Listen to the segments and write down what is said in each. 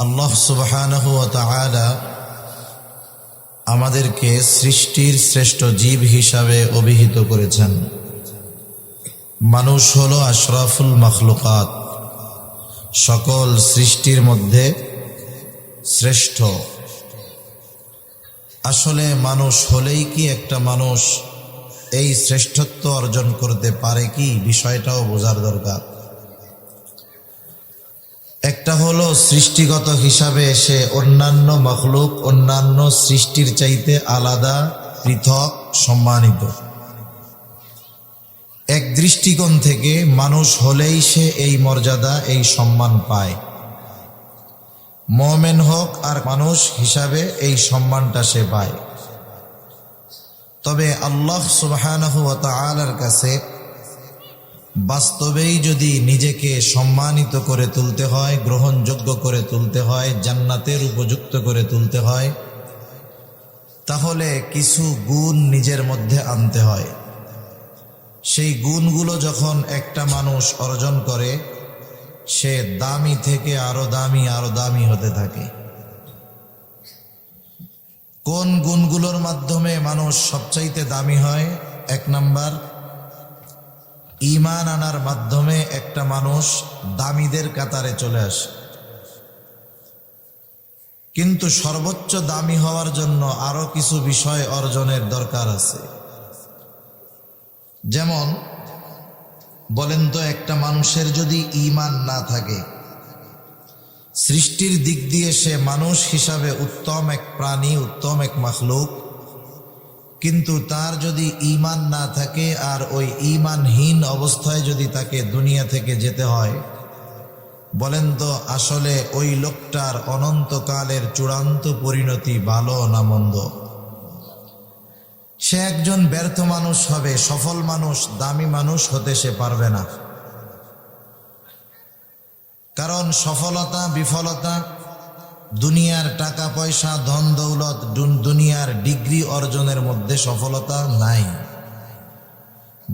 আল্লাহ সুবহানাহু ওয়া তাআলা আমাদেরকে সৃষ্টির শ্রেষ্ঠ জীব হিসাবে অভিহিত করেছেন। মানুষ হলো আশরাফুল মাখলুকাত, সকল সৃষ্টির মধ্যে শ্রেষ্ঠ। আসলে মানুষ হলেই কি একটা মানুষ এই শ্রেষ্ঠত্ব অর্জন করতে পারে কি, বিষয়টাও বোঝার দরকার। একটা হলো সৃষ্টিগত হিসাবে সে অন্যান্য মখলুক, অন্যান্য সৃষ্টির চাইতে আলাদা, পৃথক, সম্মানিত। এক দৃষ্টিকোণ থেকে মানুষ হলেই সে এই মর্যাদা, এই সম্মান পায়। মুমিন হোক আর মানুষ হিসাবে এই সম্মানটা সে পায়। তবে আল্লাহ সুবহানাহু ওয়া তাআলার কাছে বাস্তবেই যদি নিজেকে সম্মানিত করে তুলতে হয়, গ্রহণযোগ্য করে তুলতে হয়, জান্নাতের উপযুক্ত করে তুলতে হয়, তাহলে কিছু গুণ নিজের মধ্যে আনতে হয়। সেই গুণগুলো যখন একটা মানুষ অর্জন করে, সে দামি থেকে আরো দামি, আরো দামি হতে থাকে। কোন গুণগুলোর মাধ্যমে মানুষ সবচাইতে দামি হয়? এক নাম্বার, ঈমান আনার মাধ্যমে একটা মানুষ দামিদের কাতারে চলে আসে। কিন্তু সর্বোচ্চ দামি হওয়ার জন্য আরো কিছু বিষয় অর্জনের দরকার আছে। যেমন বলেন তো, একটা মানুষের যদি ঈমান না থাকে, সৃষ্টির দিক দিয়ে সে মানুষ হিসাবে উত্তম এক প্রাণী, উত্তম এক মাখলুক, কিন্তু তার যদি ঈমান না থাকে আর ওই ঈমানহীন অবস্থায় যদি তাকে দুনিয়া থেকে যেতে হয়, বলেন তো আসলে ওই লোকটার অনন্তকালের চূড়ান্ত পরিণতি ভালো না মন্দ? সে একজন ব্যর্থ মানুষ হবে, সফল মানুষ, দামি মানুষ হতে সে পারবে না। কারণ সফলতা, বিফলতা, দুনিয়ার টাকা পয়সা, ধন দৌলত, দুনিয়ার ডিগ্রি অর্জনের মধ্যে সফলতা নাই।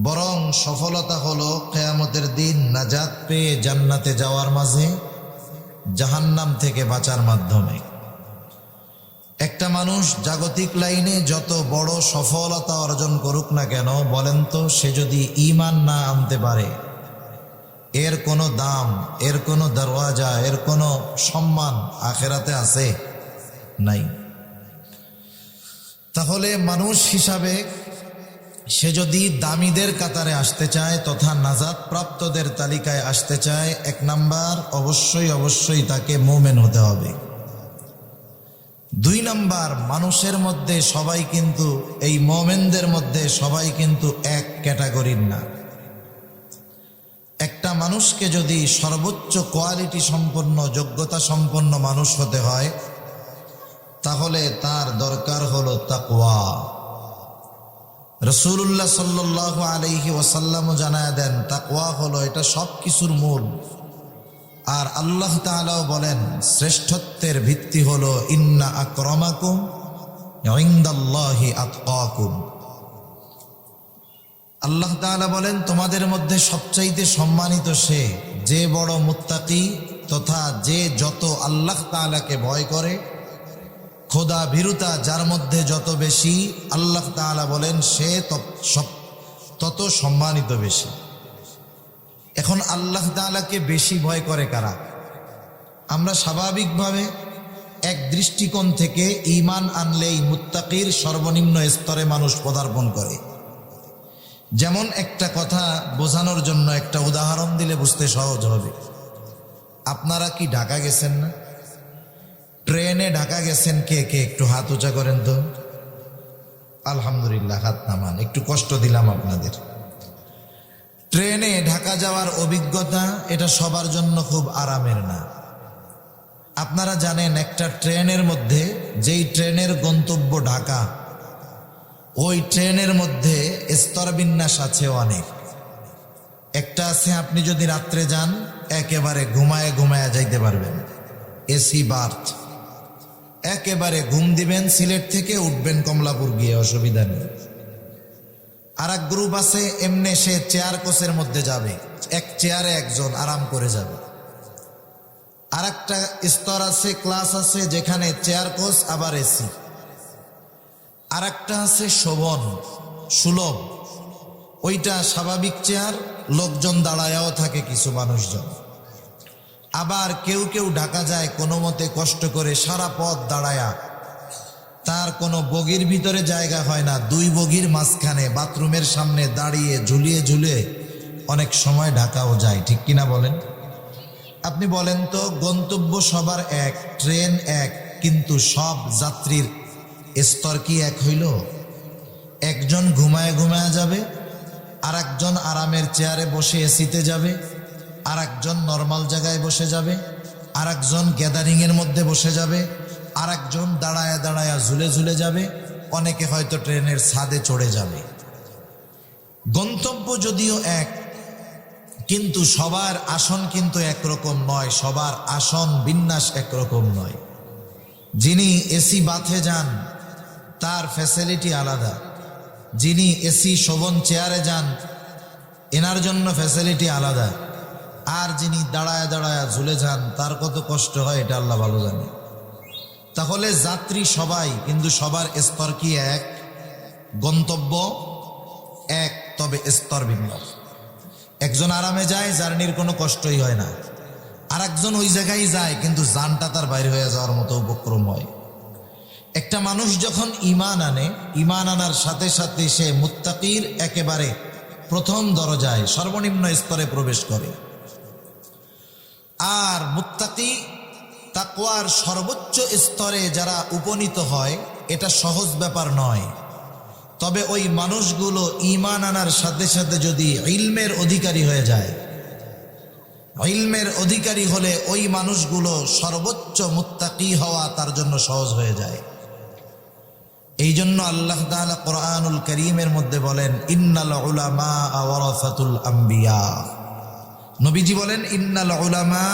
বরং সফলতা হলো কিয়ামতের দিন নাজাত পেয়ে জান্নাতে যাওয়ার মাঝে জাহান্নাম থেকে বাঁচার মাধ্যমে। একটা মানুষ জাগতিক লাইনে যত বড় সফলতা অর্জন করুক না কেন, বলেন তো সে যদি ঈমান না আনতে পারে, এর কোনো দাম, এর কোনো দরওয়াজা, এর কোনো সম্মান আখেরাতে আছে? নাই। তাহলে মানুষ হিসাবে সে যদি দামিদের কাতারে আসতে চায় তথা নাজাত প্রাপ্তদের তালিকায় আসতে চায়, এক নাম্বার অবশ্যই তাকে মুমিন হতে হবে। দুই নাম্বার, মানুষের মধ্যে সবাই কিন্তু, এই মুমিনদের মধ্যে সবাই কিন্তু এক ক্যাটাগরির না। একটা মানুষকে যদি সর্বোচ্চ কোয়ালিটি সম্পন্ন, যোগ্যতা সম্পন্ন মানুষ হতে হয়, তাহলে তার দরকার হলো তাকওয়া। রাসূলুল্লাহ সাল্লাল্লাহু আলাইহি ওয়াসাল্লাম জানায় দেন, তাকওয়া হলো এটা সব কিছুর মূল। আর আল্লাহ তাআলাও বলেন, শ্রেষ্ঠত্বের ভিত্তি হলো ইন্না আকরামাকুম ইনদাল্লাহি আতকাকুম। আল্লাহ তাআলা বলেন, তোমাদের মধ্যে সবচাইতে সম্মানিত সে যে বড় মুত্তাকি তথা যে যত আল্লাহ তাআলাকে ভয় করে, খোদা ভীরুতা যার মধ্যে যত বেশি, আল্লাহ তাআলা বলেন সে তত সম্মানিত বেশি। এখন আল্লাহ তাআলাকে বেশি ভয় করে কারা? আমরা স্বাভাবিকভাবে এক দৃষ্টিকোণ থেকে ঈমান আনলেই মুত্তাকির সর্বনিম্ন স্তরে মানুষ পদার্পণ করে। যেমন একটা কথা বোঝানোর জন্য একটা উদাহরণ দিলে বুঝতে সহজ হবে। আপনারা কি ঢাকা গেছেন না? ট্রেনে ঢাকা গেছেন কে কে? একটু হাত উঁচা করেন তো। আলহামদুলিল্লাহ, হাত নামান, একটু কষ্ট দিলাম আপনাদের। ট্রেনে ঢাকা যাওয়ার অভিজ্ঞতা এটা সবার জন্য খুব আরামের না। আপনারা জানেন একটা ট্রেনের মধ্যে, যেই ট্রেনের গন্তব্য ঢাকা, ওই ট্রেনের মধ্যে স্তরবিন্যাস আছে অনেক। একটা আছে আপনি যদি রাত্রে যান একেবারে ঘুমায় যাইতে পারবেন, এসি বার্থ, একেবারে ঘুম দিবেন, সিলেট থেকে উঠবেন কমলাপুর গিয়ে, অসুবিধা নেই। আর এক গ্রুপ আছে এমনি সে চেয়ার কোচের মধ্যে যাবে, এক চেয়ারে একজন আরাম করে যাবে। আর একটা স্তর আছে, ক্লাস আছে যেখানে চেয়ার কোচ আবার এসি। আর একটা আছে শোভন, সুলভ, ওইটা স্বাভাবিক চেয়ার, লোকজন দাঁড়ায়াও থাকে কিছু মানুষজন। আবার কেউ কেউ ঢাকা যায় কোনো মতে কষ্ট করে সারা পথ দাঁড়ায়া, তার কোনো বগির ভিতরে জায়গা হয় না, দুই বগির মাঝখানে বাথরুমের সামনে দাঁড়িয়ে ঝুলিয়ে ঝুলিয়ে অনেক সময় ঢাকাও যায়। ঠিক কিনা বলেন? আপনি বলেন তো, গন্তব্য সবার এক, ট্রেন এক, কিন্তু সব যাত্রীর স্তর কি এক হইল? একজন ঘুমায় ঘুমায় যাবে, আর একজন আরামের চেয়ারে বসে এসিতে যাবে, আর একজন নর্মাল জায়গায় বসে যাবে, আর একজন গ্যাদারিংয়ের মধ্যে বসে যাবে, আর একজন দাঁড়ায়া দাঁড়ায়া ঝুলে ঝুলে যাবে, অনেকে হয়তো ট্রেনের ছাদে চড়ে যাবে। গন্তব্য যদিও এক, কিন্তু সবার আসন কিন্তু একরকম নয়, সবার আসন বিন্যাস একরকম নয়। যিনি এসি বাথে যান তার ফ্যাসিলিটি আলাদা, যিনি এসি শোভন চেয়ারে যান এনার জন্য ফ্যাসিলিটি আলাদা, আর যিনি দাঁড়ায় দাঁড়ায় ঝুলে যান তার কত কষ্ট হয় এটা আল্লাহ ভালো জানে। তাহলে যাত্রী সবাই, কিন্তু সবার স্তর কি এক? গন্তব্য এক, তবে স্তর ভিন্ন। একজন আরামে যায়, জার্নির কোনো কষ্টই হয় না, আর একজন ওই জায়গায় যায় কিন্তু জানটা তার বাইরে হয়ে যাওয়ার মতো উপক্রম হয়। একটা মানুষ যখন ঈমান আনে, ঈমান আনার সাথে সাথে সে মুত্তাকির একেবারে প্রথম দরজায় সর্বনিম্ন স্তরে প্রবেশ করে। আর মুত্তাকি তাকওয়ার সর্বোচ্চ স্তরে যারা উপনীত হয়, এটা সহজ ব্যাপার নয়। তবে ওই মানুষগুলো ঈমান আনার সাথে সাথে যদি ইলমের অধিকারী হয়ে যায়, ইলমের অধিকারী হলে ওই মানুষগুলো সর্বোচ্চ মুত্তাকি হওয়া তার জন্য সহজ হয়ে যায়। এই জন্য আল্লাহ তাআলা কোরআনুল কারীমের মধ্যে বলেন, ইন্নাল উলামা ওয়ারাসাতুল আম্বিয়া। নবীজি বলেন, ইন্নাল উলামা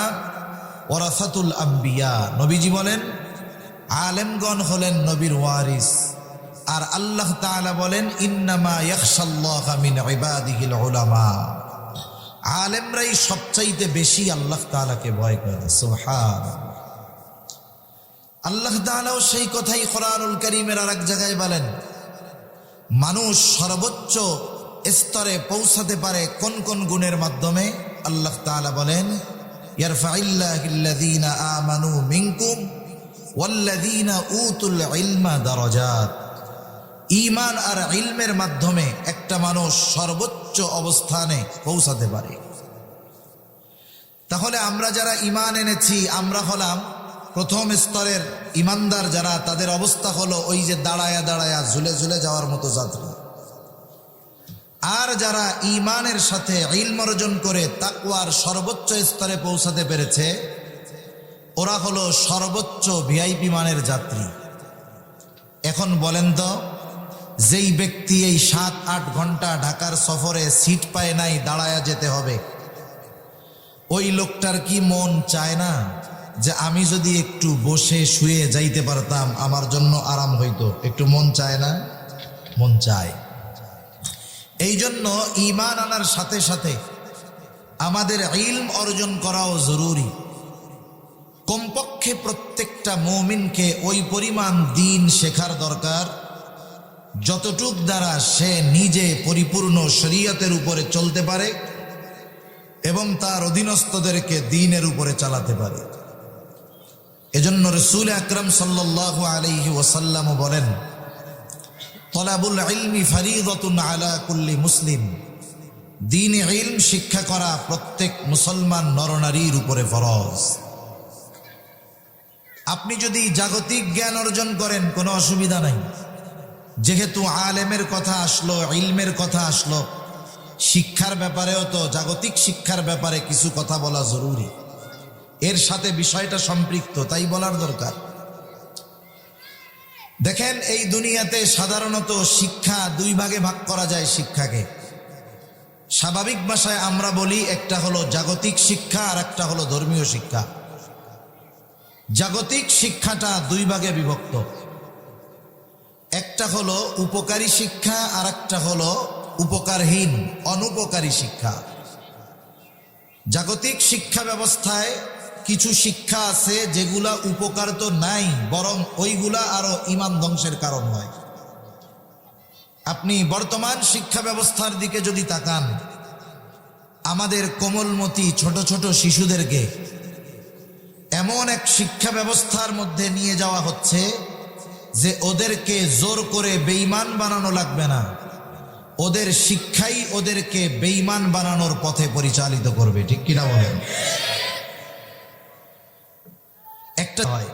ওয়ারাসাতুল আম্বিয়া। নবীজি বলেন, আলেমগণ হলেন নবীর ওয়ারিস। আর আল্লাহ তাআলা বলেন, ইন্নামা ইয়াখশাল্লাহা মিন ইবাদিহিল উলামা। আলেমরাই সবচাইতে বেশি আল্লাহ তাআলাকে ভয় করে। সুবহানাল্লাহ। আল্লাহ তাআলাও সেই কথাই কোরআনুল কারীমের আরেক জায়গায় বলেন, মানুষ সর্বোচ্চ স্তরে পৌঁছাতে পারে কোন কোন গুণের মাধ্যমে? আল্লাহ তাআলা বলেন, ইয়ারফাইল্লাহুল্লাযীনা আমানু মিনকুম ওয়াল্লাযীনা উতুল ইলমা দারাজাত। ঈমান আর ইলমের মাধ্যমে একটা মানুষ সর্বোচ্চ অবস্থানে পৌঁছাতে পারে। তাহলে আমরা যারা ঈমান এনেছি, আমরা হলাম প্রথম স্তরের ঈমানদার যারা, তাদের অবস্থা হলো ওই যে দাঁড়ায়া দাঁড়ায়া ঝুলে ঝুলে যাওয়ার মতো যাত্রী। আর যারা ঈমানের সাথে ইলম অর্জন করে তাকওয়ার সর্বোচ্চ স্তরে পৌঁছাতে পেরেছে, ওরা হলো সর্বোচ্চ ভিআইপি মানের যাত্রী। এখন বলেন তো, যেই ব্যক্তি এই 7-8 ঘন্টা ঢাকার সফরে সিট পায় নাই, দাঁড়ায়া যেতে হবে, ওই লোকটার কি মন চায় না যে আমি যদি একটু বসে শুয়ে যাইতে পারতাম আমার জন্য আরাম হইতো? একটু মন চায় না? মন চায়। এই জন্য ঈমান আনার সাথে সাথে আমাদের ইলম অর্জন করাও জরুরি। কমপক্ষে প্রত্যেকটা মুমিনকে ওই পরিমাণ দ্বীন শেখার দরকার যতটুক দ্বারা সে নিজে পরিপূর্ণ শরীয়তের উপরে চলতে পারে এবং তার অধীনস্থদেরকে দ্বীনের উপরে চালাতে পারে। এজন্য রাসূল আকরাম সাল্লাল্লাহু আলাইহি ওয়াসাল্লাম বলেন, তলাবুল ইলমি ফরিদাতুন আলা কুল্লি মুসলিম। দ্বীনে ইলম শিক্ষা করা প্রত্যেক মুসলমান নরনারীর উপরে ফরজ। আপনি যদি জাগতিক জ্ঞান অর্জন করেন কোনো অসুবিধা নাই, যেহেতু আলেমের কথা আসলো, ইলমের কথা আসলো, শিক্ষার ব্যাপারেও তো, জাগতিক শিক্ষার ব্যাপারে কিছু কথা বলা জরুরি। এর সাথে বিষয়টা সম্পৃক্ত, তাই বলার দরকার। দেখেন, এই দুনিয়াতে সাধারণত শিক্ষা দুই ভাগে ভাগ করা যায়। শিক্ষাকে স্বাভাবিক ভাষায় আমরা বলি, একটা হলো জাগতিক শিক্ষা আর একটা হলো ধর্মীয় শিক্ষা। জাগতিক শিক্ষাটা দুই ভাগে বিভক্ত, একটা হলো উপকারী শিক্ষা আর একটা হলো উপকারহীন অনুপকারী শিক্ষা। জাগতিক শিক্ষা ব্যবস্থায় কিছু শিক্ষা আছে যেগুলা উপকার তো নাই, বরং ওইগুলা আরো ঈমান ধ্বংসের কারণ হয়। আপনি বর্তমান শিক্ষা ব্যবস্থার দিকে যদি তাকান, আমাদের কোমলমতি ছোট ছোট শিশুদেরকে এমন এক শিক্ষা ব্যবস্থার মধ্যে নিয়ে যাওয়া হচ্ছে যে ওদেরকে জোর করে বেঈমান বানানো লাগবে না, ওদের শিক্ষাই ওদেরকে বেঈমান বানানোর পথে পরিচালিত করবে। ঠিক কিনা বলেন? একটা হয়,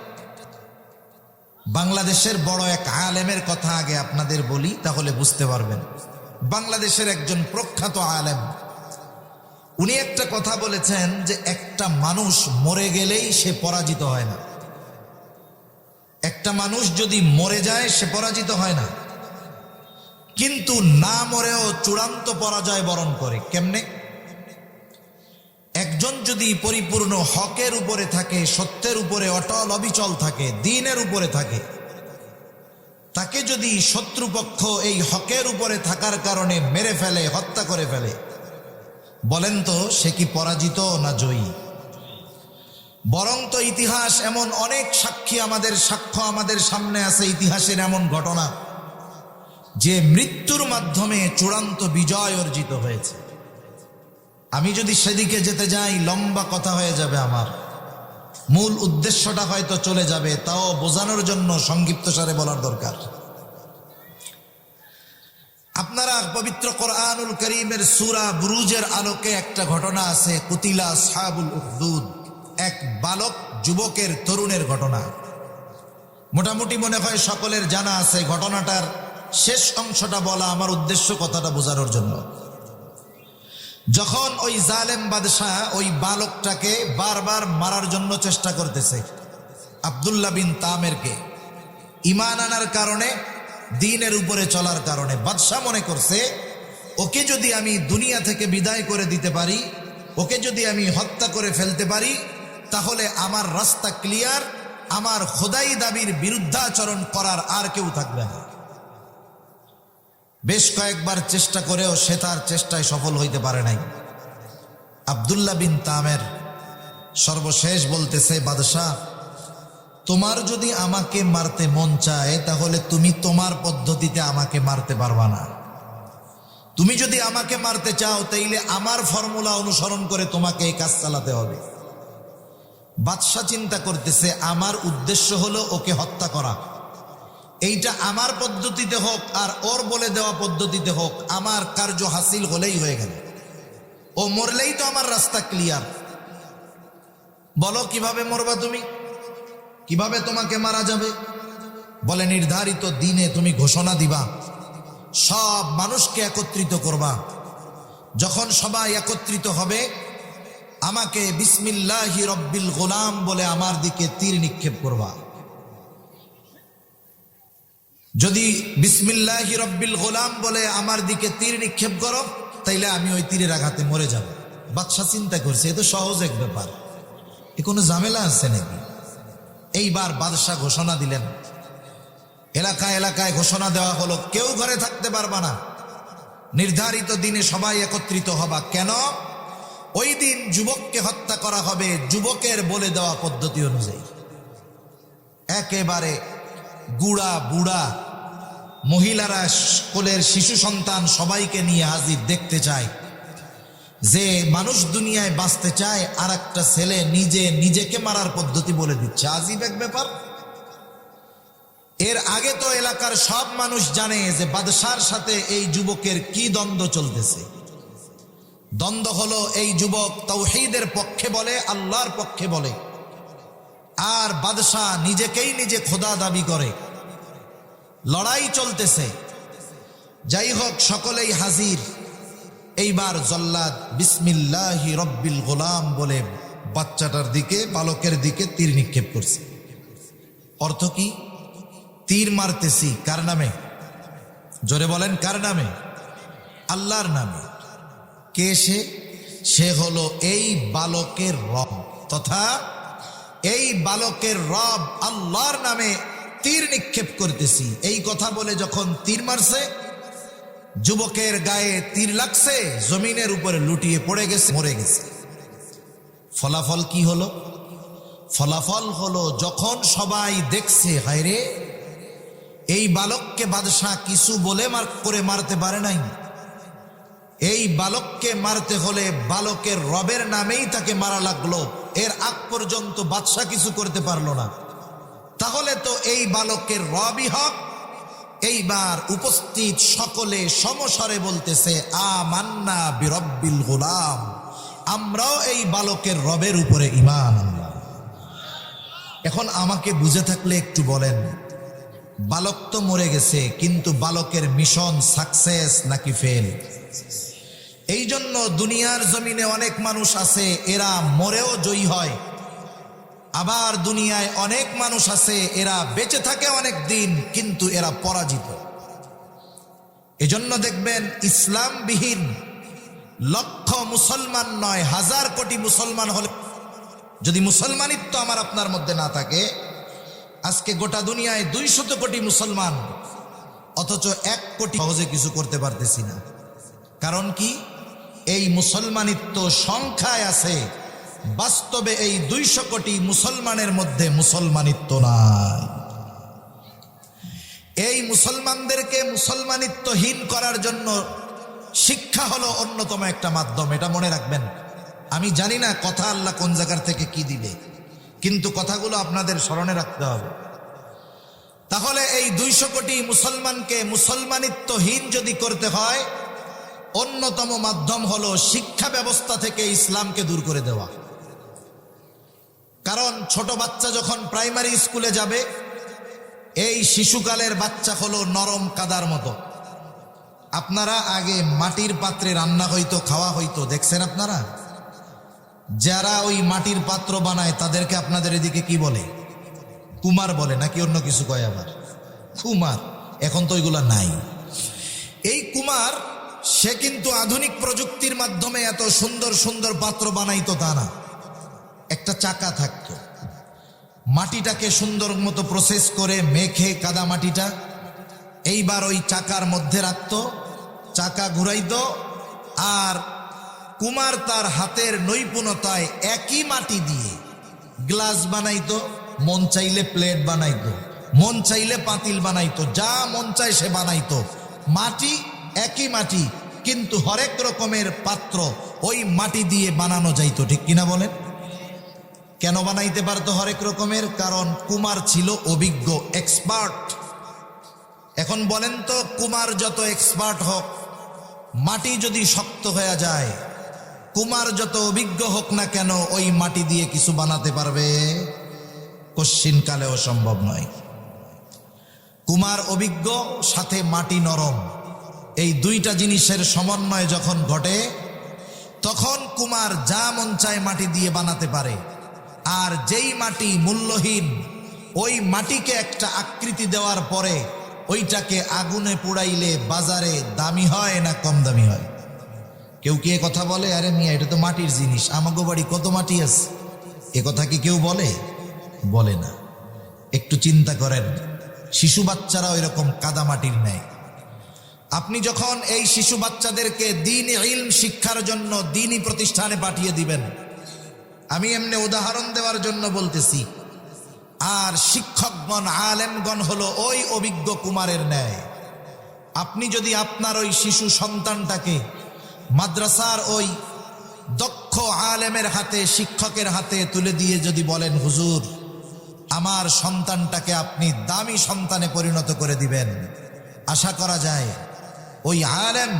বাংলাদেশের বড় এক আলেমের কথা আগে আপনাদের বলি, তাহলে বুঝতে পারবেন। বাংলাদেশের একজন প্রখ্যাত আলেম, উনি একটা কথা বলেছেন যে একটা মানুষ মরে গেলেই সে পরাজিত হয় না। একটা মানুষ যদি মরে যায় সে পরাজিত হয় না, কিন্তু না মরেও চূড়ান্ত পরাজয় বরণ করে। কেমনে? একজন যদি পরিপূর্ণ হকের উপরে থাকে, সত্যের উপরে অটল অবিচল থাকে, দ্বীনের উপরে থাকে, তাকে যদি শত্রুপক্ষ এই হকের উপরে থাকার কারণে মেরে ফেলে, হত্যা করে ফেলে, বলেন তো সে কি পরাজিত না জয়ী? বরং তো ইতিহাস এমন অনেক সাক্ষী, সাক্ষ্য আমাদের সামনে আছে, ইতিহাসের এমন ঘটনা যে মৃত্যুর মাধ্যমে চূড়ান্ত বিজয় অর্জিত হয়েছে। আমি যদি সেদিকে যেতে যাই লম্বা কথা হয়ে যাবে, আমার মূল উদ্দেশ্যটা হয়তো চলে যাবে, তাও বোঝানোর জন্য সংক্ষিপ্তসারে বলার দরকার। আপনারা পবিত্র কোরআনুল কারীমের সূরা বুরুজের আলোকে একটা ঘটনা আছে, কুতিলা আসহাবুল উখদুদ, এক বালক যুবকের তরুণের ঘটনা। মোটামুটি মনে হয় সকলের জানা আছে। ঘটনাটার শেষ অংশটা বলা আমার উদ্দেশ্য কথাটা বোঝানোর জন্য। যখন ওই জালেম বাদশাহ ওই বালকটাকে বারবার মারার জন্য চেষ্টা করতেছে, আব্দুল্লাহ বিন তামেরকে, ঈমান আনার কারণে, দ্বীনের উপরে চলার কারণে, বাদশাহ মনে করছে ওকে যদি আমি দুনিয়া থেকে বিদায় করে দিতে পারি, ওকে যদি আমি হত্যা করে ফেলতে পারি, তাহলে আমার রাস্তা ক্লিয়ার, আমার খোদাই দাবির বিরুদ্ধাচরণ করার আর কেউ থাকবে না। বেশ কয়েকবার চেষ্টা করেও সে তার চেষ্টায় সফল হইতে পারে নাই। আব্দুল্লাহ বিন তামের সর্বশেষ বলতেছে, বাদশাহ, তোমার যদি আমাকে মারতে মন চায় তাহলে তুমি তোমার পদ্ধতিতে আমাকে মারতে পারবা না। তুমি যদি আমাকে মারতে চাও তাইলে আমার ফর্মুলা অনুসরণ করে তোমাকে এই কাজ চালাতে হবে। বাদশাহ চিন্তা করতেছে, আমার উদ্দেশ্য হলো ওকে হত্যা করা, এইটা আমার পদ্ধতিতে হোক আর ওর বলে দেওয়া পদ্ধতিতে হোক, আমার কার্য হাসিল হলেই হয়ে গেল। ও মরলেই তো আমার রাস্তা ক্লিয়ার। বলো কিভাবে মরবা তুমি, কিভাবে তোমাকে মারা যাবে? বলে, নির্ধারিত দিনে তুমি ঘোষণা দিবা, সব মানুষকে একত্রিত করবা। যখন সবাই একত্রিত হবে, আমাকে বিসমিল্লাহি রব্বিল গোলাম বলে আমার দিকে তীর নিক্ষেপ করবা। যদি বিসমিল্লাহি রব্বিল গোলাম বলে আমার দিকে তীর নিক্ষেপ করো, তাইলে আমি ওই তীরের আঘাতে মরে যাব। বাদশা চিন্তা করছে, এ তো সহজ এক ব্যাপার, এ কোনো ঝামেলা আছে নাকি? এইবার বাদশাহ ঘোষণা দিলেন, এলাকায় এলাকায় ঘোষণা দেওয়া হলো, কেউ ঘরে থাকতে পারবা না, নির্ধারিত দিনে সবাই একত্রিত হবা। কেন? ওই দিন যুবককে হত্যা করা হবে যুবকের বলে দেওয়া পদ্ধতি অনুযায়ী। একেবারে গুড়া বুড়া মহিলারা, কোলের শিশু সন্তান সবাইকে নিয়ে হাজির, দেখতে চায় যে মানুষ দুনিয়ায় বাঁচতে চায়, আর একটা ছেলে নিজেকে মারার পদ্ধতি বলে দিচ্ছে। আজীব এক ব্যাপার। এর আগে তো এলাকার সব মানুষ জানে যে বাদশার সাথে এই যুবকের কি দ্বন্দ্ব চলতেছে। দ্বন্দ্ব হলো, এই যুবক তাওহীদের পক্ষে বলে, আল্লাহর পক্ষে বলে, আর বাদশাহ নিজেকেই নিজে খোদা দাবি করে। লড়াই চলতেছে। যাই হোক, সকলেই হাজির। এইবার জল্লাদ বিসমিল্লাহি রব্বিল গোলাম বলে বাচ্চাটার দিকে, বালকের দিকে তীর নিক্ষেপ করছে। অর্থ কি? তীর মারতেছি কার নামে? জোরে বলেন, কার নামে? আল্লাহর নামে। কে সে? সে হলো এই বালকের রব, তথা এই বালকের রব আল্লাহর নামে তীর নিক্ষেপ করতেছি। এই কথা বলে যখন তীর মারছে, যুবকের গায়ে তীর লাগছে, জমিনের উপরে লুটিয়ে পড়ে গেছে, মরে গেছে। ফলাফল কি হলো? ফলাফল হলো যখন সবাই দেখছে, হায়রে এই বালককে বাদশাহ কিছু বলে মারতে পারে নাই, এই বালককে মারতে হলে বালকের রবের নামেই তাকে মারা লাগলো, এর আগ পর্যন্ত বাদশাহ কিছু করতে পারলো না, তাহলে তো এই বালকের রবই হক। এইবার উপস্থিত সকলে সমস্বরে বলতেছে আমান্না বিরব্বিল গোলাম, আমরাও এই বালকের রবের উপরে ঈমান আনলাম। এখন আমাকে বুঝে থাকলে একটু বলেন, বালক তো মরে গেছে, কিন্তু বালকের মিশন সাকসেস নাকি ফেল? এই জন্য দুনিয়ার জমিনে অনেক মানুষ আছে এরা মরেও জয়ী হয়, আবার দুনিয়ায় অনেক মানুষ আছে এরা বেঁচে থাকে অনেক দিন কিন্তু এরা পরাজিত। এজন্য দেখবেন ইসলামবিহীন লক্ষ মুসলমান নয়, হাজার কোটি মুসলমান হলে যদি মুসলমানিত্ব আমার আপনার মধ্যে না থাকে, আজকে গোটা দুনিয়ায় 200 কোটি মুসলমান, অথচ 1 কোটি সহজে কিছু করতে পারতেছি না। কারণ কি? এই মুসলমানিত্ব সংখ্যায় আছে, বাস্তবে এই 200 কোটি মুসলমানের মধ্যে মুসলমানিত্ব নাই। এই মুসলমানদেরকে মুসলমানিত্বহীন করার জন্য শিক্ষা হলো অন্যতম একটা মাধ্যম, এটা মনে রাখবেন। আমি জানি না কথা আল্লাহ কোন জায়গার থেকে কি দিবে, কিন্তু কথাগুলো আপনাদের স্মরণে রাখতে হবে। তাহলে এই 200 কোটি মুসলমানকে মুসলমানিত্বহীন যদি করতে হয়, অন্যতম মাধ্যম হলো শিক্ষা ব্যবস্থা থেকে ইসলামকে দূর করে দেওয়া। কারণ ছোট বাচ্চা যখন প্রাইমারি স্কুলে যাবে, এই শিশুকালের বাচ্চা হলো নরম কাদার মতো। আপনারা আগে মাটির পাত্রে রান্না হইতো, খাওয়া হইতো, দেখছেন আপনারা? যারা ওই মাটির পাত্র বানায় তাদেরকে আপনাদের এদিকে কি বলে? কুমার বলে নাকি অন্য কিছু কয়? আবার কুমার, এখন তো ওইগুলা নাই। এই কুমার সে কিন্তু আধুনিক প্রযুক্তির মাধ্যমে এত সুন্দর সুন্দর পাত্র বানাইতো তা না। একটা চাকা থাকতো, মাটিটাকে সুন্দর মতো প্রসেস করে মেখে কাদা মাটিটা এইবার ওই চাকার মধ্যে রাখতো, চাকা ঘুরাইতো, আর কুমার তার হাতের নৈপুণ্যতায় একই মাটি দিয়ে গ্লাস বানাইতো, মন চাইলে প্লেট বানাইতো, মন চাইলে পাতিল বানাইতো, যা মন চায় সে বানাইতো। মাটি একই মাটি, কিন্তু হরেক রকমের পাত্র ওই মাটি দিয়ে বানানো যাইতো, ঠিক কিনা বলেন? কেন বানাইতে পারতো হরেক রকমের? কারণ কুমার ছিল অভিজ্ঞ, এক্সপার্ট। এখন বলেন তো, কুমার যত এক্সপার্ট হোক, মাটি যদি শক্ত হয়ে যায়, কুমার যত অভিজ্ঞ হোক না কেন, ওই মাটি দিয়ে কিছু বানাতে পারবে? কশ্চিনকালেও সম্ভব নয়। কুমার অভিজ্ঞ, সাথে মাটি নরম, এই দুইটা জিনিসের সমন্বয় যখন ঘটে, তখন কুমার যা মন চায় মাটি দিয়ে বানাতে পারে। আর যেই মাটি মূল্যহীন, ওই মাটিকে একটা আকৃতি দেওয়ার পরে ওইটাকে আগুনে পুড়াইলে বাজারে দামি হয় না কম দামি হয়? কেউ কি এ কথা বলে? আরে মিয়া, এটা তো মাটির জিনিস, আমাগো বাড়ি কত মাটি আছে, এ কথা কি কেউ বলে? বলে না। একটু চিন্তা করেন, শিশু বাচ্চারা ওই রকম কাদা মাটির নেয়। আপনি যখন এই শিশু বাচ্চাদেরকে দ্বীনি ইলম শিক্ষার জন্য দ্বীনি প্রতিষ্ঠানে পাঠিয়ে দিবেন, আমি এমনি উদাহরণ দেওয়ার জন্য বলতেছি, আর শিক্ষকগণ আলেমগণ হলো ওই অভিজ্ঞ কুমারের ন্যায়। আপনি যদি আপনার ওই শিশু সন্তানটাকে মাদ্রাসার ওই দক্ষ আলেমের হাতে, শিক্ষকের হাতে তুলে দিয়ে যদি বলেন, হুজুর আমার সন্তানটাকে আপনি দামি সন্তানে পরিণত করে দিবেন, আশা করা যায় ওই আলেম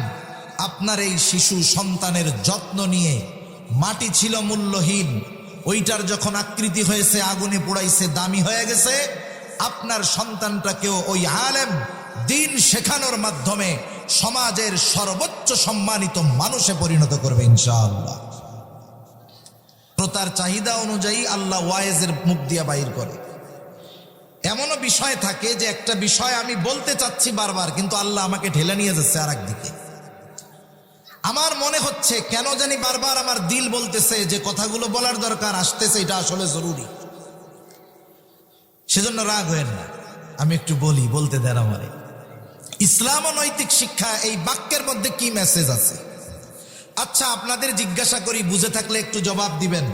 আপনার এই শিশু সন্তানের যত্ন নিয়ে, মাটি ছিল মূল্যহীন, ওইটার যখন আকৃতি হয়েছে, আগুনে পোড়াইছে, দামি হয়ে গেছে, আপনার সন্তানটাকেও ওই আলেম দ্বীন শেখানোর মাধ্যমে সমাজের সর্বোচ্চ সম্মানিত মানুষে পরিণত করবে ইনশাআল্লাহ। তার চাহিদা অনুযায়ী আল্লাহ ওয়াইজের মুখ দিয়া বাইর করে। এমনও বিষয় থাকে যে একটা বিষয় আমি বলতে চাচ্ছি বারবার, কিন্তু আল্লাহ আমাকে ঠেলে নিয়ে যাচ্ছে আর একদিকে। আমার মনে হচ্ছে কেন জানি বারবার আমার দিল বলতেছে যে কথাগুলো বলার দরকার, আসতেছে, এটা আসলে জরুরি। সেজন্য রাগ হয়েন না, আমি একটু বলতে দেন আমারে। ইসলাম ও নৈতিক শিক্ষা, এই বাক্যের মধ্যে কি মেসেজ আছে? আচ্ছা, আপনাদের জিজ্ঞাসা করি, বুঝে থাকলে একটু জবাব দিবেন।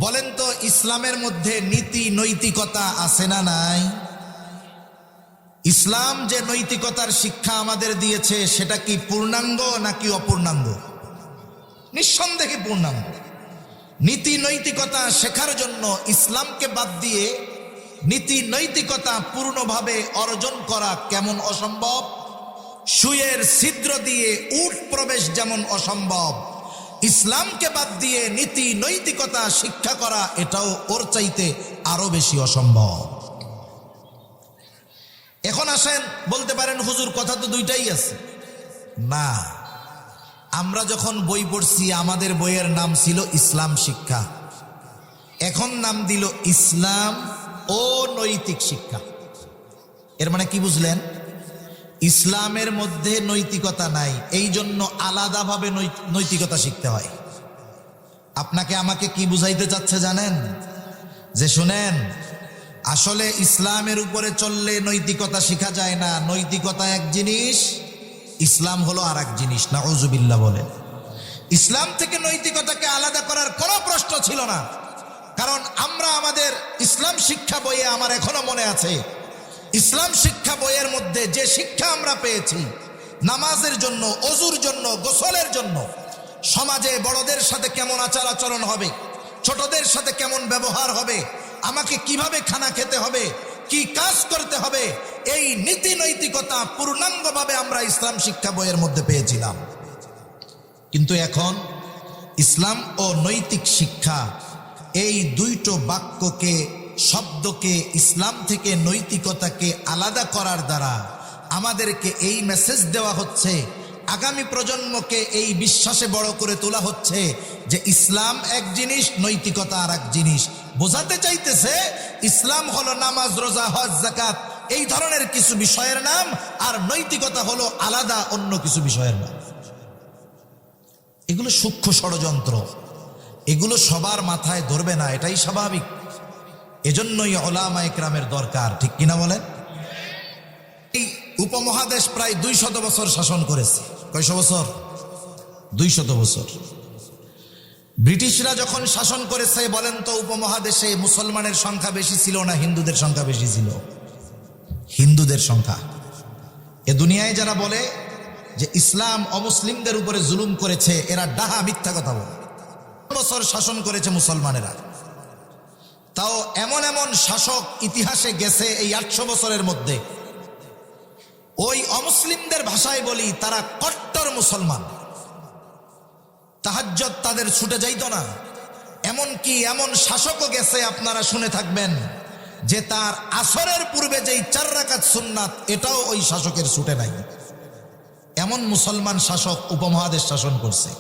বলেন তো ইসলামের মধ্যে নীতি নৈতিকতা আছে না নাই? ইসলাম যে নৈতিকতার শিক্ষা আমাদের দিয়েছে সেটা কি পূর্ণাঙ্গ নাকি অপূর্ণাঙ্গ? নিঃসন্দেহে পূর্ণাঙ্গ। নীতি নৈতিকতা শেখার জন্য ইসলামকে বাদ দিয়ে নীতি নৈতিকতা পূর্ণভাবে অর্জন করা কেমন অসম্ভব, সুয়ের ছিদ্র দিয়ে উট প্রবেশ যেমন অসম্ভব, ইসলামকে বাদ দিয়ে নীতি নৈতিকতা শিক্ষা করা এটাও ওর চাইতে আরো বেশি অসম্ভব। এখন আসেন, বলতে পারেন হুজুর কথা তো দুইটাই আছে। না, আমরা যখন বই পড়ছি আমাদের বইয়ের নাম ছিল ইসলাম শিক্ষা, এখন নাম দিল ইসলাম ও নৈতিক শিক্ষা। এর মানে কি বুঝলেন? ইসলামের মধ্যে নৈতিকতা নাই, এই জন্য আলাদাভাবে নৈতিকতা শিখতে হয়। আপনাকে আমাকে কি বুঝাইতে চাচ্ছে জানেন? যে শুনেন, আসলে ইসলামের উপরে চললে নৈতিকতা শিখা যায় না। নৈতিকতা এক জিনিস, ইসলাম হলো আর এক জিনিস। নাউজুবিল্লাহ বলেন। ইসলাম থেকে নৈতিকতাকে আলাদা করার কোনো প্রশ্ন ছিল না। কারণ আমরা আমাদের ইসলাম শিক্ষা বইয়ে, আমার এখনো মনে আছে, ইসলাম শিক্ষা বইয়ের মধ্যে যে শিক্ষা আমরা পেয়েছি, নামাজের জন্য, ওযুর জন্য, গোসলের জন্য, সমাজে বড়দের সাথে কেমন আচার আচরণ হবে, ছোটদের সাথে কেমন ব্যবহার হবে, আমাকে কিভাবে খানা খেতে হবে, কি কাজ করতে হবে, এই নীতি নৈতিকতা পূর্ণাঙ্গভাবে আমরা ইসলাম শিক্ষা বইয়ের মধ্যে পেয়েছিলাম। কিন্তু এখন ইসলাম ও নৈতিক শিক্ষা এই দুইটো বাক্যকে, শব্দকে, ইসলাম থেকে নৈতিকতাকে আলাদা করার দ্বারা আমাদেরকে এই মেসেজ দেওয়া হচ্ছে, আগামী প্রজন্মকে এই বিশ্বাসে বড় করে তোলা হচ্ছে যে ইসলাম এক জিনিস, নৈতিকতা আর এক জিনিস। বোঝাতে চাইতেছে ইসলাম হলো নামাজ, রোজা, হজ, যাকাত, এই ধরনের কিছু বিষয়ের নাম, আর নৈতিকতা হলো আলাদা অন্য কিছু বিষয়ের নাম। এগুলো সূক্ষ্ম ষড়যন্ত্র, এগুলো সবার মাথায় ধরবে না, এটাই স্বাভাবিক। এজন্যই উলামায়ে কেরামের দরকার, ঠিক কিনা বলেন? এই উপমহাদেশ প্রায় 200 বছর শাসন করেছে। কয়শো বছর? 200 বছর। ব্রিটিশরা যখন শাসন করেছে, বলেন তো উপমহাদেশে মুসলমানের সংখ্যা বেশি ছিল না হিন্দুদের সংখ্যা বেশি ছিল? হিন্দুদের সংখ্যা। এ দুনিয়ায় যারা বলে যে ইসলাম অমুসলিমদের উপরে জুলুম করেছে, এরা ডাহা, মিথ্যা কথা বলে। বছর শাসন করেছে মুসলমানেরা, তাও এমন এমন শাসক ইতিহাসে গেছে এই 800 বছরের মধ্যে, ওই অমুসলিমদের ভাষায় বলি তারা কট্টর মুসলমান। তাহাজ্জুদ তাদের ছুটে যাইত না। এমনকি এমন শাসকও গেছে, আপনারা শুনে থাকবেন, যে তার আসরের পূর্বে যেই 4 রাকাত সুন্নাত, এটাও ওই শাসকের ছুটে নাই। এমন মুসলমান শাসক উপমহাদেশ শাসন করছে।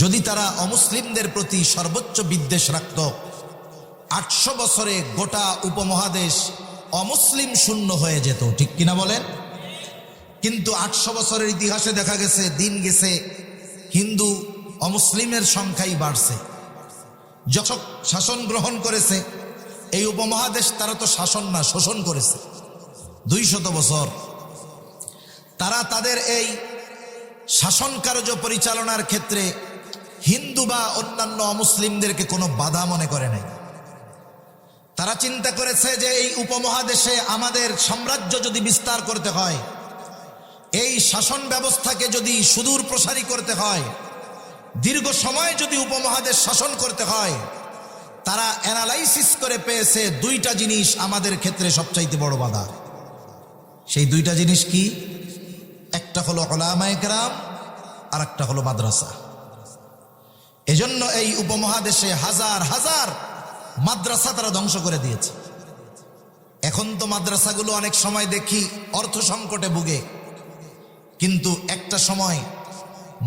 যদি তারা অমুসলিমদের প্রতি সর্বোচ্চ বিদ্বেষ রাখত, 800 বছরে গোটা উপমহাদেশ অমুসলিম শূন্য হয়ে যেত, ঠিক কিনা বলেন? কিন্তু 800 বছরের ইতিহাসে দেখা গেছে, দিন গেছে, হিন্দু অমুসলিমের সংখ্যাই বাড়ছে। যখন শাসন গ্রহণ করেছে এই উপমহাদেশ, তারা তো শাসন না, শোষণ করেছে 200 বছর। তারা তাদের এই শাসন কার্য পরিচালনার ক্ষেত্রে হিন্দু বা অন্যান্য অমুসলিমদেরকে কোনো বাধা মনে করে নাই। তারা চিন্তা করেছে যে এই উপমহাদেশে আমাদের সাম্রাজ্য যদি বিস্তার করতে হয়, এই শাসন ব্যবস্থাকে যদি সুদূর প্রসারী করতে হয়, দীর্ঘ সময় যদি উপমহাদেশ শাসন করতে হয়, তারা অ্যানালাইসিস করে পেয়েছে 2টা জিনিস আমাদের ক্ষেত্রে সবচাইতে বড় বাধা। সেই 2টা জিনিস কি? একটা হলো উলামায়ে কেরাম, আর একটা হলো মাদ্রাসা। এজন্য এই উপমহাদেশে হাজার হাজার মাদ্রাসা তারা ধ্বংস করে দিয়েছে। এখন তো মাদ্রাসাগুলো অনেক সময় দেখি অর্থ সংকটে ভুগে, কিন্তু একটা সময়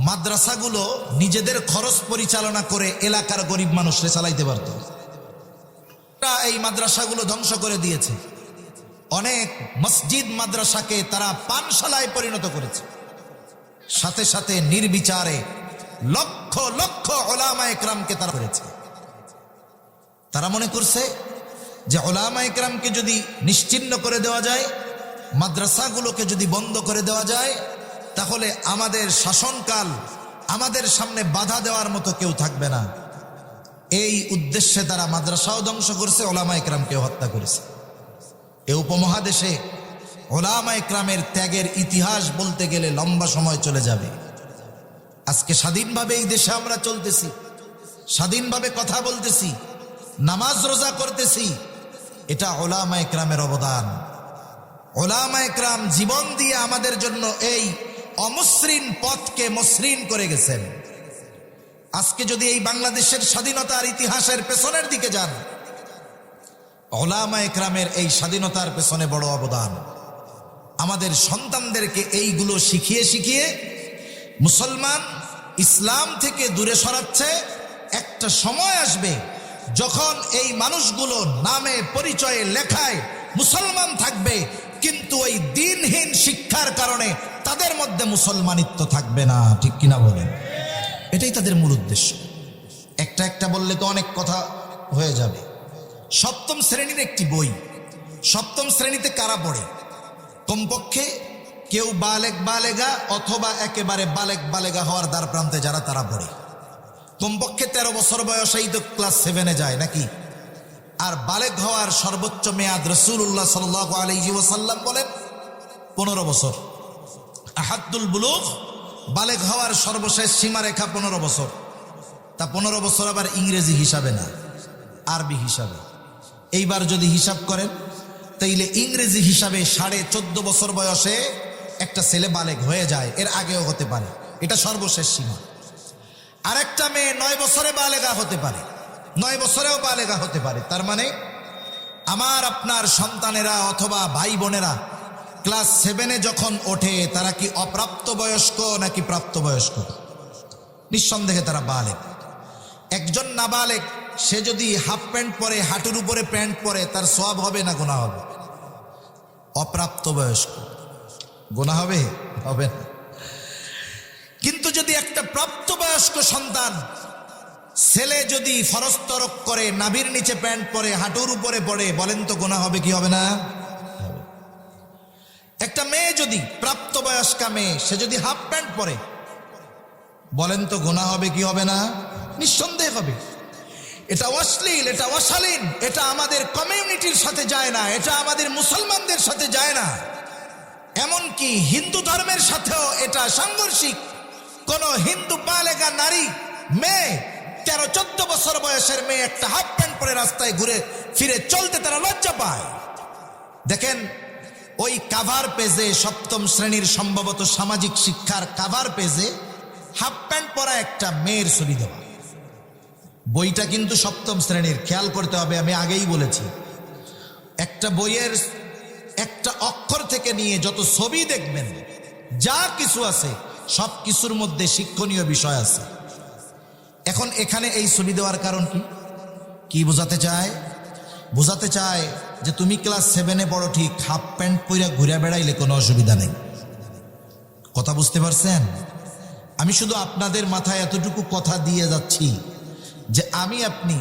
মাদ্রাসাগুলো নিজেদের খরচ পরিচালনা করে এলাকার গরিব মানুষরা চালাইতে পারত। এই মাদ্রাসাগুলো ধ্বংস করে দিয়েছে। অনেক মসজিদ মাদ্রাসাকে তারা পানশালায় পরিণত করেছে। সাথে সাথে নির্বিচারে লক্ষ লক্ষ উলামায়ে কেরামকে তারা করেছে। তারা মনে করছে যে উলামায়ে কেরামকে যদি নিশ্চিহ্ন করে দেওয়া যায়, মাদ্রাসাগুলোকে যদি বন্ধ করে দেওয়া যায়, তাহলে আমাদের শাসনকাল, আমাদের সামনে বাধা দেওয়ার মতো কেউ থাকবে না। এই উদ্দেশ্যে তারা মাদ্রাসাও ধ্বংস করছে, ওলামা ইকরামকেও হত্যা করেছে। এ উপমহাদেশে ওলামা ইকরামের ত্যাগের ইতিহাস বলতে গেলে লম্বা সময় চলে যাবে। আজকে স্বাধীনভাবে এই দেশে আমরা চলতেছি, স্বাধীনভাবে কথা বলতেছি, নামাজ রোজা করতেছি, এটা ওলামা ইকরামের অবদান। ওলামা ইকরাম জীবন দিয়ে আমাদের জন্য এই অমসৃণ পথকে মসৃণ করে গেছেন। আজকে যদি এই বাংলাদেশের স্বাধীনতার ইতিহাসের পেছনের দিকে যান, ওলামা ইকরামের এই স্বাধীনতার পেছনে বড় অবদান। আমাদের সন্তানদেরকে এইগুলো শিখিয়ে শিখিয়ে মুসলমান ইসলাম থেকে দূরে সরাচ্ছে। একটা সময় আসবে যখন এই মানুষগুলো নামে পরিচয়ে লেখায় মুসলমান থাকবে, কিন্তু ওই দিনহীন শিক্ষার কারণে তাদের মধ্যে মুসলমানিত্ব থাকবে না। ঠিক কিনা বলেন? এটাই তাদের মূল উদ্দেশ্য। একটা একটা বললে তো অনেক কথা হয়ে যাবে। সপ্তম শ্রেণীর একটি বই, সপ্তম শ্রেণীতে কারা পড়ে? কমপক্ষে কেউ বালেগ বালেগা অথবা একেবারে বালেগ বালেগা হওয়ার দ্বার প্রান্তে যারা, তারা পড়ে। কমপক্ষে 13 বছর বয়সেই তো ক্লাস 7-এ যায় নাকি? আর বালেগ হওয়ার সর্বোচ্চ মেয়াদ রাসূলুল্লাহ সাল্লাল্লাহু আলাইহি ওয়াসাল্লাম বলেন 15 বছর। আহাদুল বুলুগ, বালেগ হওয়ার সর্বশেষ সীমারেখা 15 বছর। তা 15 বছর আবার ইংরেজি হিসাবে না, আরবি হিসাবে। এইবার যদি হিসাব করেন তাইলে ইংরেজি হিসাবে 14.5 বছর বয়সে একটা ছেলে বালেগ হয়ে যায়, এর আগেও হতে পারে, এটা সর্বশেষ সীমা। আরেকটা মেয়ে 9 বছরে বালেগা হতে পারে, 9 বছরেও বালেগা হতে পারে। তার মানে আমার আপনার সন্তানেরা অথবা ভাই বোনেরা ক্লাস 7-এ যখন ওঠে, তারা কি অপ্রাপ্ত বয়স্ক নাকি প্রাপ্তবয়স্ক? নিঃসন্দেহে তারা বালেগ। একজন নাবালেগ সে যদি হাফ প্যান্ট পরে, হাঁটুর উপরে প্যান্ট পরে, তার সওয়াব হবে না গুনাহ হবে? অপ্রাপ্তবয়স্ক গুনাহ হবে? হবে না। কিন্তু যদি একটা প্রাপ্তবয়স্ক সন্তান ছেলে যদি ফরজ তরক করে, নাভির নিচে প্যান্ট পরে, হাঁটুর উপরে পড়ে, বলেন তো গুনাহ হবে কি হবে না? একটা মেয়ে যদি, প্রাপ্তবয়স্কা মেয়ে, সে যদি হাফ প্যান্ট পরে, বলেন তো গুনাহ হবে কি হবে না? নিঃসন্দেহে হবে। এটা অশ্লীল, এটা অশালীন, এটা আমাদের কমিউনিটির সাথে যায় না, এটা আমাদের মুসলমানদের সাথে যায় না, এমনকি হিন্দু ধর্মের সাথেও এটা সাংঘর্ষিক। কোন হিন্দু বালেগা নারী মেয়ে, 13-14 বছর বয়সের মেয়ে একটা হাফ প্যান্ট পরে রাস্তায় ঘুরে ফিরে চলতে তারা লজ্জা পায়। দেখেন ওই কাভার পেজে, সপ্তম শ্রেণীর সম্ভবত সামাজিক শিক্ষার কাভার পেজে হাফ প্যান্ট পরা একটা মেয়ের ছবি দেওয়া। বইটা কিন্তু সপ্তম শ্রেণীর, খেয়াল করতে হবে, আমি আগেই বলেছি। একটা বইয়ের একটা অক্ষর থেকে নিয়ে যত ছবি দেখবেন, যা কিছু আছে, সব কিছুর মধ্যে শিক্ষণীয় বিষয় আছে। এখন এখানে এই ছবি দেওয়ার কারণ কি? কি বোঝাতে চায়? বোঝাতে চায় যে তুমি ক্লাস 7-এ পড়ো ঠিক, হাফ প্যান্ট পরে ঘুরে বেড়াইলে কোনো অসুবিধা নেই। কথা বুঝতে পারছেন? আমি শুধু আপনাদের মাথায় এতটুকু কথা দিয়ে যাচ্ছি যে আমি আপনি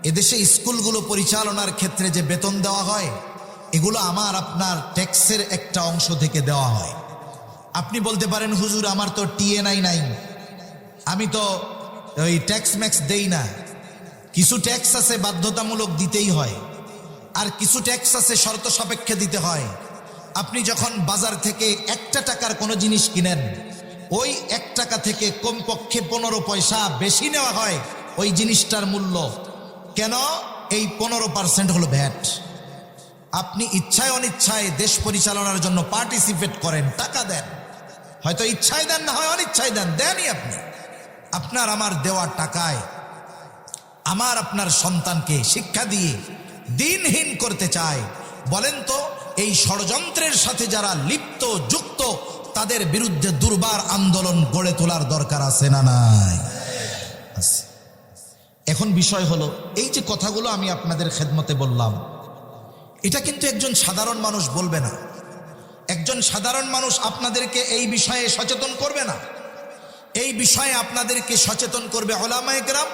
এদেশে স্কুলগুলো পরিচালনার ক্ষেত্রে যে বেতন দেওয়া হয়, এগুলো আমার আপনার ট্যাক্সের একটা অংশ থেকে দেওয়া হয়। আপনি বলতে পারেন, হুজুর আমার তো টিএনআই নাই, আমি তো ওই ট্যাক্স ম্যাক্স দেই না। কিছু ট্যাক্স আছে বাধ্যতামূলক দিতেই হয়, আর কিছু ট্যাক্স আছে শর্ত সাপেক্ষে দিতে হয়। আপনি যখন বাজার থেকে 1 টাকার কোনো জিনিস কিনেন, ওই 1 টাকা থেকে কমপক্ষে 15 পয়সা বেশি নেওয়া হয় ওই জিনিসটার মূল্য। কেন? এই 15% হলো ভ্যাট। আপনি ইচ্ছায় অনিচ্ছায় দেশ পরিচালনার জন্য পার্টিসিপেট করেন, টাকা দেন, হয়তো ইচ্ছায় দেন, না হয় অনিচ্ছায় দেন, দেনই আপনি। আপনার আমার দেওয়ার টাকায় আমার আপনার সন্তানকে শিক্ষা দিয়ে দিনহীন করতে চায়। বলেন তো এই ষড়যন্ত্রের সাথে যারা লিপ্ত যুক্ত, তাদের বিরুদ্ধে দুর্বার আন্দোলন গড়ে তোলার দরকার আছে না নাই? এখন বিষয় হলো, এই যে কথাগুলো আমি আপনাদের খেদমতে বললাম, এটা কিন্তু একজন সাধারণ মানুষ বলবে না। একজন সাধারণ মানুষ আপনাদেরকে এই বিষয়ে সচেতন করবে না। এই বিষয়ে আপনাদেরকে সচেতন করবে উলামায়ে কেরাম,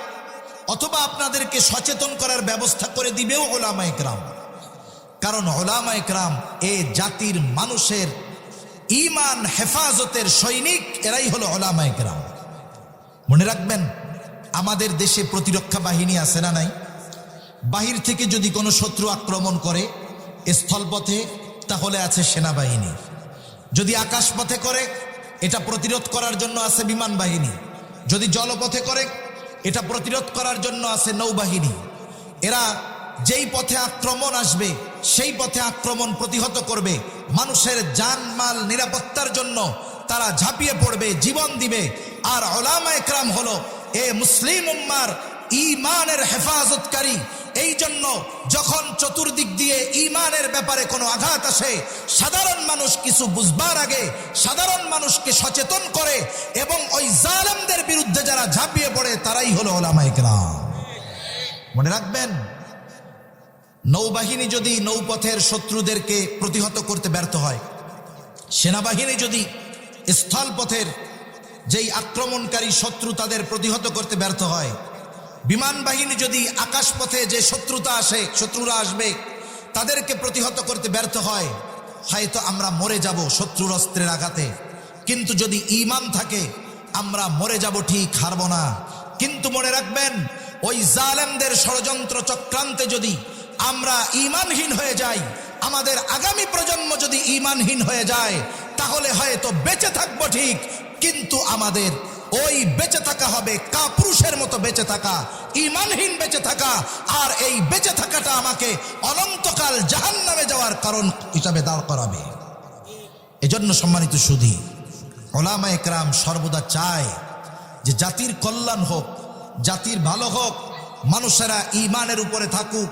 অথবা আপনাদেরকে সচেতন করার ব্যবস্থা করে দিবেও উলামায়ে কেরাম। কারণ উলামায়ে কেরাম এ জাতির মানুষের ঈমান হেফাজতের সৈনিক, এরাই হলো উলামায়ে কেরাম। মনে রাখবেন, আমাদের দেশে প্রতিরক্ষা বাহিনী আছে না নাই? বাহির থেকে যদি কোনো শত্রু আক্রমণ করে স্থলপথে, তাহলে আছে সেনাবাহিনী। যদি আকাশপথে করে, এটা প্রতিরোধ করার জন্য আছে বিমান বাহিনী। যদি জলপথে করে, এটা প্রতিরোধ করার জন্য আছে নৌবাহিনী। এরা যেই পথে আক্রমণ আসবে সেই পথে আক্রমণ প্রতিহত করবে। মানুষের জানমাল নিরাপত্তার জন্য তারা ঝাঁপিয়ে পড়বে, জীবন দিবে। আর উলামা ইকরাম হলো এ মুসলিম উম্মার ঈমানের হেফাজতকারী। এই জন্য যখন চতুর্দিক দিয়ে ঈমানের ব্যাপারে কোনো আঘাত আসে, সাধারণ মানুষ কিছু বুঝবার আগে সাধারণ মানুষকে সচেতন করে এবং ওই জালেমদের বিরুদ্ধে যারা ঝাঁপিয়ে পড়ে তারাই হলো উলামা ইকরাম। মনে রাখবেন, নৌবাহিনী যদি নৌপথের শত্রুদেরকে প্রতিহত করতে ব্যর্থ হয়, সেনাবাহিনী যদি স্থলপথের যেই আক্রমণকারী শত্রু তাদের প্রতিহত করতে ব্যর্থ হয়, বিমান বাহিনী যদি আকাশপথে যে শত্রুরা আসবে তাদেরকে প্রতিহত করতে ব্যর্থ হয়, হয়তো আমরা মরে যাব শত্রুর অস্ত্রের আঘাতে। কিন্তু যদি ঈমান থাকে আমরা মরে যাব ঠিক, হারব না। কিন্তু মনে রাখবেন, ওই জালেমদের ষড়যন্ত্র চক্রান্তে যদি আমরা ঈমানহীন হয়ে যাই, আমাদের আগামী প্রজন্ম যদি ঈমানহীন হয়ে যায়, তাহলে হয়তো বেঁচে থাকবো ঠিক, কিন্তু আমাদের ওই বেঁচে থাকা হবে কাপুরুষের মতো বেঁচে থাকা, ঈমানহীন বেঁচে থাকা। আর এই বেঁচে থাকাটা আমাকে অনন্তকাল জাহান্নামে যাওয়ার কারণ হিসাবে দাঁড় করাবে। এজন্য সম্মানিত সুধী, উলামা ইকরাম সর্বদা চায় যে জাতির কল্যাণ হোক, জাতির ভালো হোক, মানুষেরা ঈমানের উপরে থাকুক,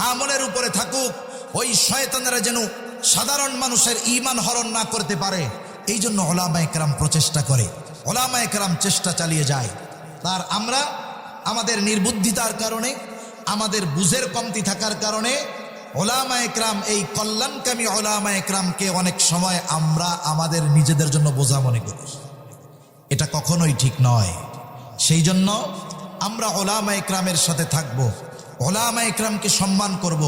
আমলের উপরে থাকুক। ওই শয়তানেরা যেন সাধারণ মানুষের ঈমান হরণ না করতে পারে, এই জন্য উলামা ইকরাম প্রচেষ্টা করে, উলামা ইকরাম চেষ্টা চালিয়ে যায়। তার আমরা আমাদের নির্বুদ্ধিতার কারণে, আমাদের বুঝের কমতি থাকার কারণে উলামা ইকরাম, এই কল্যাণকামী উলামা ইকরামকে অনেক সময় আমরা আমাদের নিজেদের জন্য বোঝা মনে করি। এটা কখনোই ঠিক নয়। সেই জন্য আমরা উলামা ইকরামের সাথে থাকবো, উলামা ইকরামকে সম্মান করব।